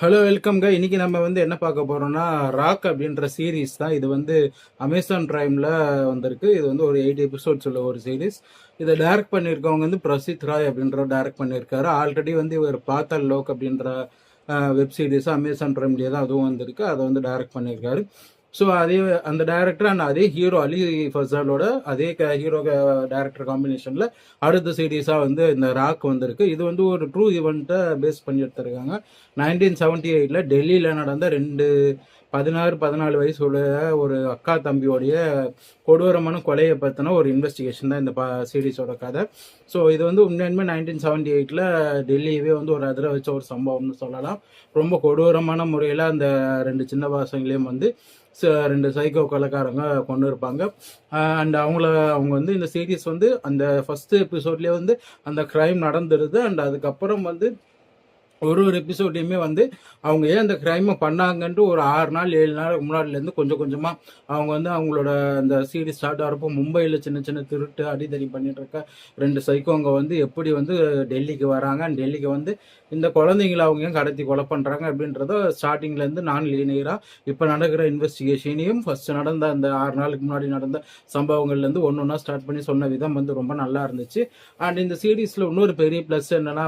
Hello வெல்கம்ங்க. இன்னைக்கு நம்ம என்ன பார்க்க போறோம்னா, ராக் அப்படின்ற சீரீஸ் தான். இது அமேசான் பிரைம்ல வந்திருக்கு. இது ஒரு 8 எபிசோட்ஸ் உள்ள ஒரு சீரீஸ். இதை டைரக்ட் பண்ணியிருக்கவங்க பிரசித் ராய் அப்படின்ற டைரக்ட் பண்ணியிருக்காரு. ஆல்ரெடி இவர் பாத்தால் லோக் அப்படின்ற வெப் சீரிஸ் அமேசான் பிரைம்லேயே தான் அதுவும் வந்திருக்கு. அதை டைரக்ட் பண்ணியிருக்காரு. ஸோ அதே அந்த டேரக்டர் அண்ட் அதே ஹீரோ அலி ஃபசாலோட அதே ஹீரோ டேரக்டர் காம்பினேஷனில் அடுத்த சீரீஸாக இந்த ராக் வந்திருக்கு. இது ஒரு ட்ரூ ஈவெண்ட்டை பேஸ் பண்ணி எடுத்திருக்காங்க. 1978 டெல்லியில் நடந்த 14 வயசுடைய ஒரு அக்கா தம்பியோடைய கொடூரமான கொலையை பற்றின ஒரு இன்வெஸ்டிகேஷன் தான் இந்த சீரீஸோட கதை. ஸோ இது உண்மையுமே 1978 டெல்லியவே ஒரு அதிர வச்ச ஒரு சம்பவம்னு சொல்லலாம். ரொம்ப கொடூரமான முறையில் அந்த 2 சின்ன பசங்களையும் 2 சைக்கோ கொலைக்காரங்க கொண்டு இருப்பாங்க. அண்ட் அவங்க இந்த சீரீஸ் அந்த ஃபர்ஸ்ட் எபிசோட்லேயே அந்த கிரைம் நடந்துருது. அண்ட் அதுக்கப்புறம் ஒரு எபிசோட்லையுமே அவங்க ஏன் அந்த கிரைமை பண்ணாங்கன்ட்டு ஒரு 6 நாள் 7 நாள் முன்னாடிலேருந்து கொஞ்சம் கொஞ்சமாக அவங்க அவங்களோட அந்த சீரீஸ் ஸ்டார்ட் ஆகிறப்போ மும்பையில் சின்ன சின்ன திருட்டு அடிதடி பண்ணிட்டு இருக்க 2 சைக்கோங்க எப்படி டெல்லிக்கு வராங்க. டெல்லிக்கு இந்த குழந்தைங்களை அவங்க ஏன் கடத்தி கொலை பண்ணுறாங்க அப்படின்றத ஸ்டார்டிங்லேருந்து நான் லீனியராக இப்போ நடக்கிற இன்வெஸ்டிகேஷனையும் ஃபர்ஸ்ட் நடந்த அந்த 6 நாளுக்கு முன்னாடி நடந்த சம்பவங்கள்லேருந்து ஒன்று ஒன்றா ஸ்டார்ட் பண்ணி சொன்ன விதம் ரொம்ப நல்லா இருந்துச்சு. அண்ட் இந்த சீரீஸில் இன்னொரு பெரிய ப்ளஸ் என்னன்னா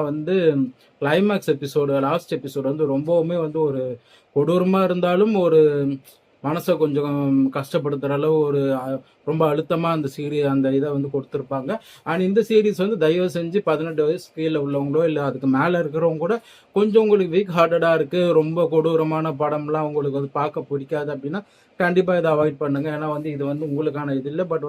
கிளைமேக்ஸ் எபிசோடு லாஸ்ட் எபிசோடு ரொம்பவுமே ஒரு கொடூரமாக இருந்தாலும் ஒரு மனசை கொஞ்சம் கஷ்டப்படுத்துகிற அளவு ஒரு ரொம்ப அழுத்தமாக அந்த இதை கொடுத்துருப்பாங்க. அண்ட் இந்த சீரீஸ் தயவு செஞ்சு 18 வயசு கீழே உள்ளவங்களோ இல்லை அதுக்கு மேலே இருக்கிறவங்க கூட கொஞ்சம் உங்களுக்கு வீக் ஹார்ட்டடாக இருக்குது, ரொம்ப கொடூரமான படம்லாம் உங்களுக்கு பார்க்க பிடிக்காது அப்படின்னா கண்டிப்பாக இதை அவாய்ட் பண்ணுங்க. ஏன்னா இது உங்களுக்கான இது இல்லை. பட்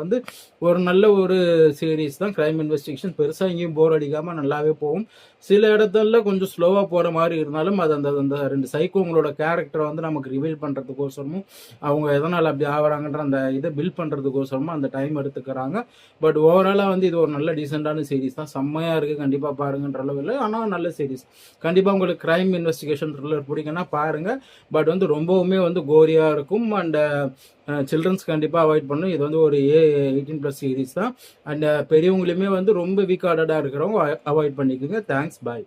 ஒரு நல்ல ஒரு சீரீஸ் தான். கிரைம் இன்வெஸ்டிகேஷன் பெருசாக எங்கேயும் போர் அடிக்காமல் நல்லாவே போகும். சில இடத்துல கொஞ்சம் ஸ்லோவாக போகிற மாதிரி இருந்தாலும் அது அந்த 2 சைக்கோங்களோட கேரக்டரை நமக்கு ரிவீல் பண்ணுறதுக்கோசரமும் அவங்க எதனால் அப்படி ஆகிறாங்கன்ற அந்த இதை பில்ட் பண்ணுறதுக்கோசரமும் அந்த டைம் எடுத்துக்கிறாங்க. பட் ஓவராலாக இது ஒரு நல்ல டீசெண்டான சீரீஸ் தான். செம்மையாக இருக்குது, கண்டிப்பாக பாருங்கன்ற அளவு இல்லை, ஆனால் நல்ல சீரீஸ். கண்டிப்பாக உங்களுக்கு கிரைம் இன்வெஸ்டிகேஷன் த்ரில்லர் பிடிக்குன்னா பாருங்கள். பட் கோரியுமே கோரியாக இருக்கும். அண்ட் சில்ட்ரன்ஸ் கண்டிப்பாக அவாய்ட் பண்ணும். இது ஒரு 18+ சீரீஸ் தான். அண்ட் பெரியவங்களுமே ரொம்ப வீக் ஆர்டடாக இருக்கிறவங்க அவாய்ட் பண்ணிக்கோங்க. தேங்க்ஸ், பாய்.